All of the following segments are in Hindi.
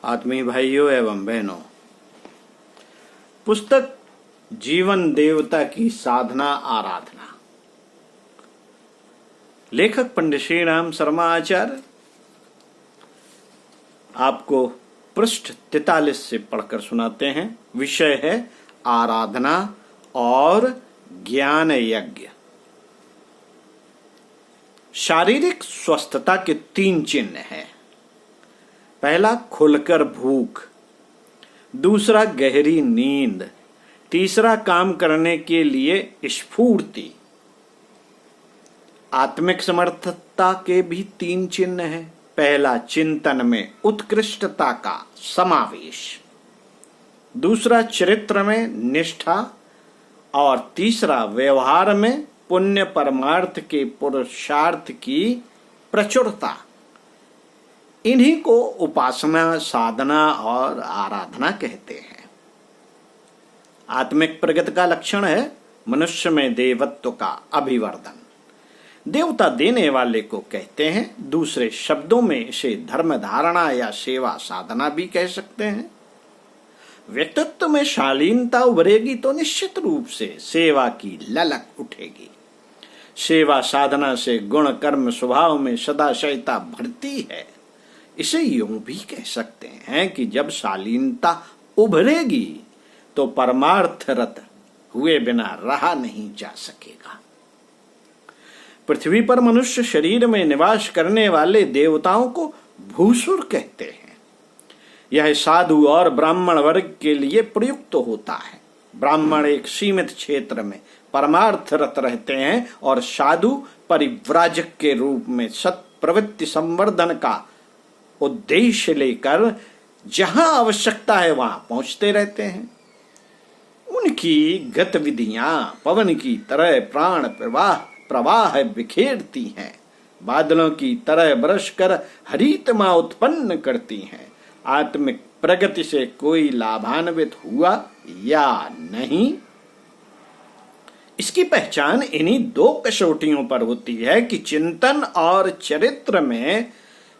आत्मीय भाइयों एवं बहनों, पुस्तक जीवन देवता की साधना आराधना, लेखक पंडित श्री राम शर्मा आचार्य आपको पृष्ठ 43 से पढ़कर सुनाते हैं। विषय है आराधना और ज्ञान यज्ञ। शारीरिक स्वस्थता के 3 चिन्ह हैं। पहला खुलकर भूख, दूसरा गहरी नींद, तीसरा काम करने के लिए स्फूर्ति। आत्मिक समर्थता के भी 3 चिन्ह हैं। पहला चिंतन में उत्कृष्टता का समावेश, दूसरा चरित्र में निष्ठा और तीसरा व्यवहार में पुण्य परमार्थ के पुरुषार्थ की प्रचुरता। इन्हीं को उपासना, साधना और आराधना कहते हैं। आत्मिक प्रगति का लक्षण है मनुष्य में देवत्व का अभिवर्धन। देवता देने वाले को कहते हैं। दूसरे शब्दों में इसे धर्म धारणा या सेवा साधना भी कह सकते हैं। व्यक्तित्व में शालीनता उभरेगी तो निश्चित रूप से सेवा की ललक उठेगी। सेवा साधना से गुण कर्म स्वभाव में सदाशयता बढ़ती है। इसे यूं भी कह सकते हैं कि जब शालीनता उभरेगी तो परमार्थरत हुए बिना रहा नहीं जा सकेगा। पृथ्वी पर मनुष्य शरीर में निवास करने वाले देवताओं को भूसुर कहते हैं। यह साधु और ब्राह्मण वर्ग के लिए प्रयुक्त होता है। ब्राह्मण एक सीमित क्षेत्र में परमार्थरत रहते हैं और साधु परिव्राजक के रूप में सत प्रवृत्ति संवर्धन का उद्देश्य लेकर जहां आवश्यकता है वहां पहुंचते रहते हैं। उनकी गतिविधियां पवन की तरह प्राण प्रवाह बिखेरती हैं, बादलों की तरह बरसकर हरितमा उत्पन्न करती हैं। आत्मिक प्रगति से कोई लाभान्वित हुआ या नहीं, इसकी पहचान इन्हीं 2 कसौटियों पर होती है कि चिंतन और चरित्र में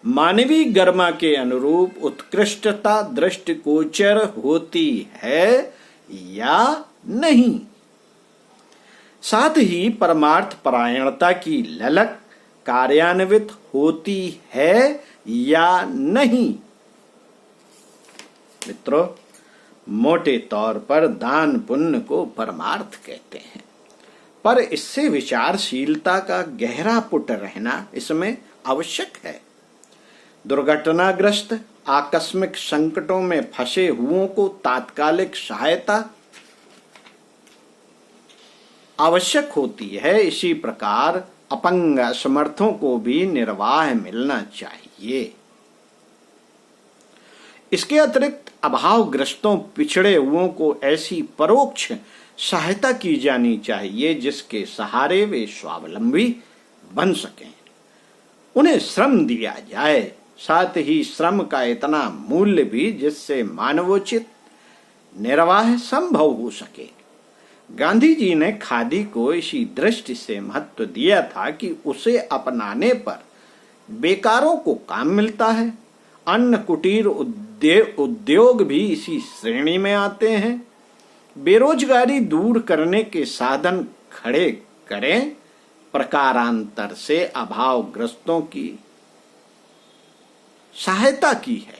मानवीय गरिमा के अनुरूप उत्कृष्टता दृष्टिगोचर होती है या नहीं। साथ ही परमार्थ परायणता की ललक कार्यान्वित होती है या नहीं। मित्रों, मोटे तौर पर दान पुण्य को परमार्थ कहते हैं, पर इससे विचारशीलता का गहरा पुट रहना इसमें आवश्यक है। दुर्घटनाग्रस्त आकस्मिक संकटों में फंसे हुओं को तात्कालिक सहायता आवश्यक होती है। इसी प्रकार अपंग असमर्थों को भी निर्वाह मिलना चाहिए। इसके अतिरिक्त अभावग्रस्तों पिछड़े हुओं को ऐसी परोक्ष सहायता की जानी चाहिए जिसके सहारे वे स्वावलंबी बन सकें। उन्हें श्रम दिया जाए, साथ ही श्रम का इतना मूल्य भी जिससे मानवोचित निर्वाह संभव हो सके। गांधी जी ने खादी को इसी दृष्टि से महत्व दिया था कि उसे अपनाने पर बेकारों को काम मिलता है। अन्न कुटीर उद्योग भी इसी श्रेणी में आते हैं। बेरोजगारी दूर करने के साधन खड़े करें, प्रकारांतर से अभावग्रस्तों की सहायता की है।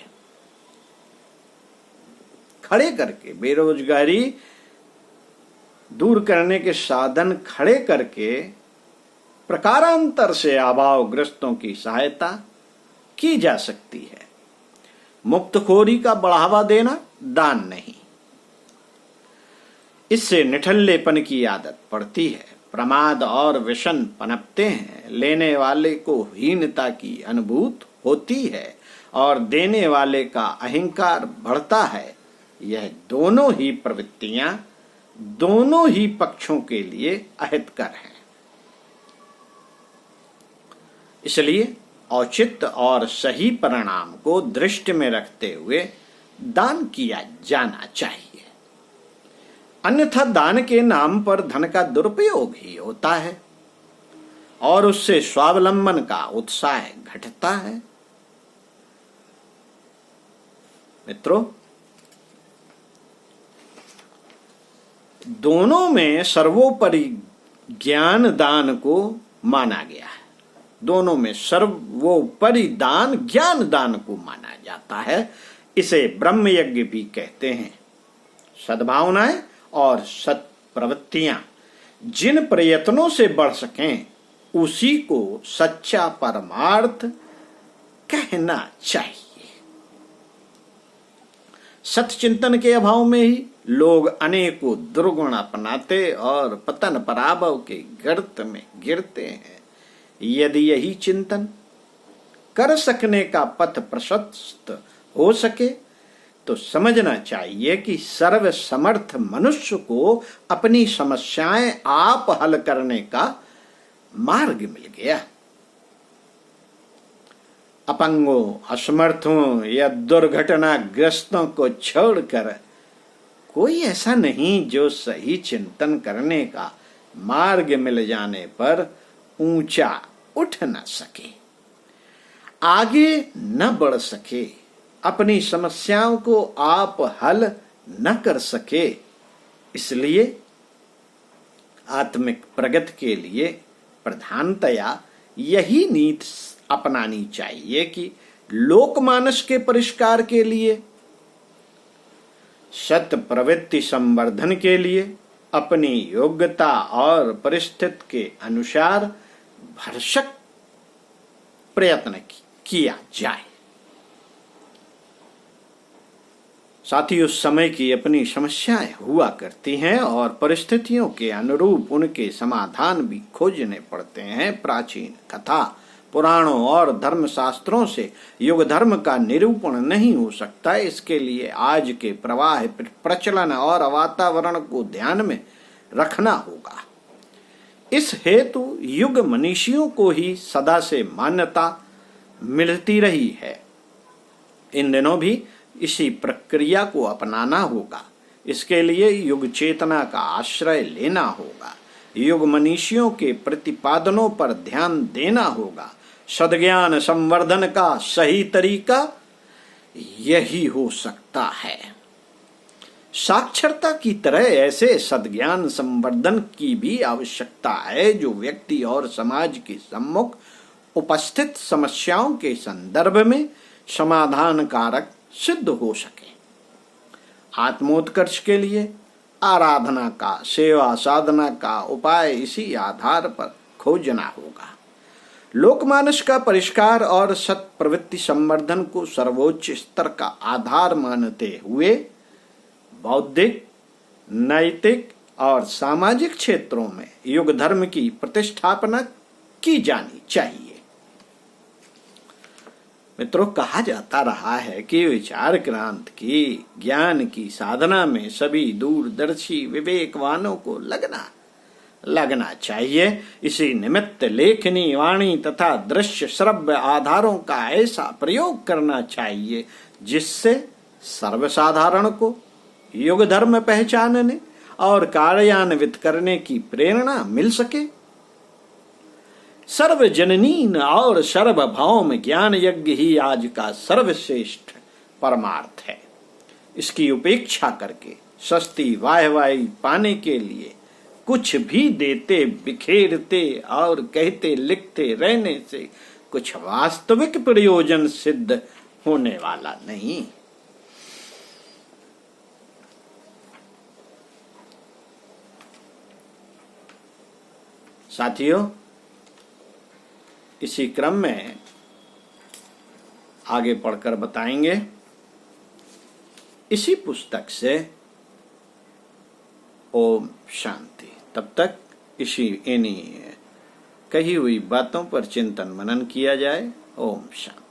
खड़े करके बेरोजगारी दूर करने के साधन खड़े करके प्रकारांतर से अभावग्रस्तों की सहायता की जा सकती है। मुक्तखोरी का बढ़ावा देना दान नहीं। इससे निठल्लेपन की आदत पड़ती है, प्रमाद और व्यसन पनपते हैं, लेने वाले को हीनता की अनुभूति होती है और देने वाले का अहंकार बढ़ता है। यह दोनों ही प्रवृत्तियां दोनों ही पक्षों के लिए अहितकर हैं। इसलिए औचित्य और सही परिणाम को दृष्टि में रखते हुए दान किया जाना चाहिए। अन्यथा दान के नाम पर धन का दुरुपयोग ही होता है और उससे स्वावलंबन का उत्साह घटता है। मित्रों, दोनों में सर्वोपरि ज्ञान दान को माना गया है। दोनों में सर्वोपरि दान ज्ञान दान को माना जाता है। इसे ब्रह्म यज्ञ भी कहते हैं। सद्भावनाएं और सत प्रवृत्तियां जिन प्रयत्नों से बढ़ सकें उसी को सच्चा परमार्थ कहना चाहिए। सत्चिंतन के अभाव में ही लोग अनेकों दुर्गुण अपनाते और पतन पराभव के गर्त में गिरते हैं। यदि यही चिंतन कर सकने का पथ प्रशस्त हो सके तो समझना चाहिए कि सर्वसमर्थ मनुष्य को अपनी समस्याएं आप हल करने का मार्ग मिल गया। अपंगों, असमर्थों या दुर्घटनाग्रस्तों को छोड़कर कोई ऐसा नहीं जो सही चिंतन करने का मार्ग मिल जाने पर ऊंचा उठ न सके, आगे न बढ़ सके, अपनी समस्याओं को आप हल न कर सके। इसलिए आत्मिक प्रगति के लिए प्रधानतया यही नीति अपनानी चाहिए कि लोकमानस के परिष्कार के लिए, सत प्रवृत्ति संवर्धन के लिए अपनी योग्यता और परिस्थिति के अनुसार भरसक प्रयत्न किया जाए। साथ ही उस समय की अपनी समस्याएं हुआ करती हैं और परिस्थितियों के अनुरूप उनके समाधान भी खोजने पड़ते हैं। प्राचीन कथा, पुराणों और धर्म शास्त्रों से युग धर्म का निरूपण नहीं हो सकता। इसके लिए आज के प्रवाह, प्रचलन और वातावरण को ध्यान में रखना होगा। इस हेतु युग मनीषियों को ही सदा से मान्यता मिलती रही है। इन दिनों भी इसी प्रक्रिया को अपनाना होगा। इसके लिए युग चेतना का आश्रय लेना होगा। युग मनीषियों के प्रतिपादनों पर ध्यान देना होगा। सद्ज्ञान संवर्धन का सही तरीका यही हो सकता है। साक्षरता की तरह ऐसे सद्ज्ञान संवर्धन की भी आवश्यकता है जो व्यक्ति और समाज के सम्मुख उपस्थित समस्याओं के संदर्भ में समाधान कारक सिद्ध हो सके। आत्मोत्कर्ष के लिए आराधना का, सेवा साधना का उपाय इसी आधार पर खोजना होगा। लोकमानस का परिष्कार और सत प्रवृत्ति संवर्धन को सर्वोच्च स्तर का आधार मानते हुए बौद्धिक, नैतिक और सामाजिक क्षेत्रों में युग धर्म की प्रतिष्ठापना की जानी चाहिए। मित्रों, कहा जाता रहा है कि विचार क्रांति की, ज्ञान की साधना में सभी दूरदर्शी विवेकवानों को लगना चाहिए। इसी निमित्त लेखनी, वाणी तथा दृश्य श्रव्य आधारों का ऐसा प्रयोग करना चाहिए जिससे सर्वसाधारण को युग धर्म पहचानने और कार्यान्वित करने की प्रेरणा मिल सके। सर्वजननीन और सर्वभौम ज्ञान यज्ञ ही आज का सर्वश्रेष्ठ परमार्थ है। इसकी उपेक्षा करके सस्ती वाहवाही पाने के लिए कुछ भी देते, बिखेरते और कहते लिखते रहने से कुछ वास्तविक प्रयोजन सिद्ध होने वाला नहीं। साथियों, इसी क्रम में आगे पढ़कर बताएंगे इसी पुस्तक से। ओम शांति। तब तक इन्हीं कही हुई बातों पर चिंतन मनन किया जाए। ओम शांति।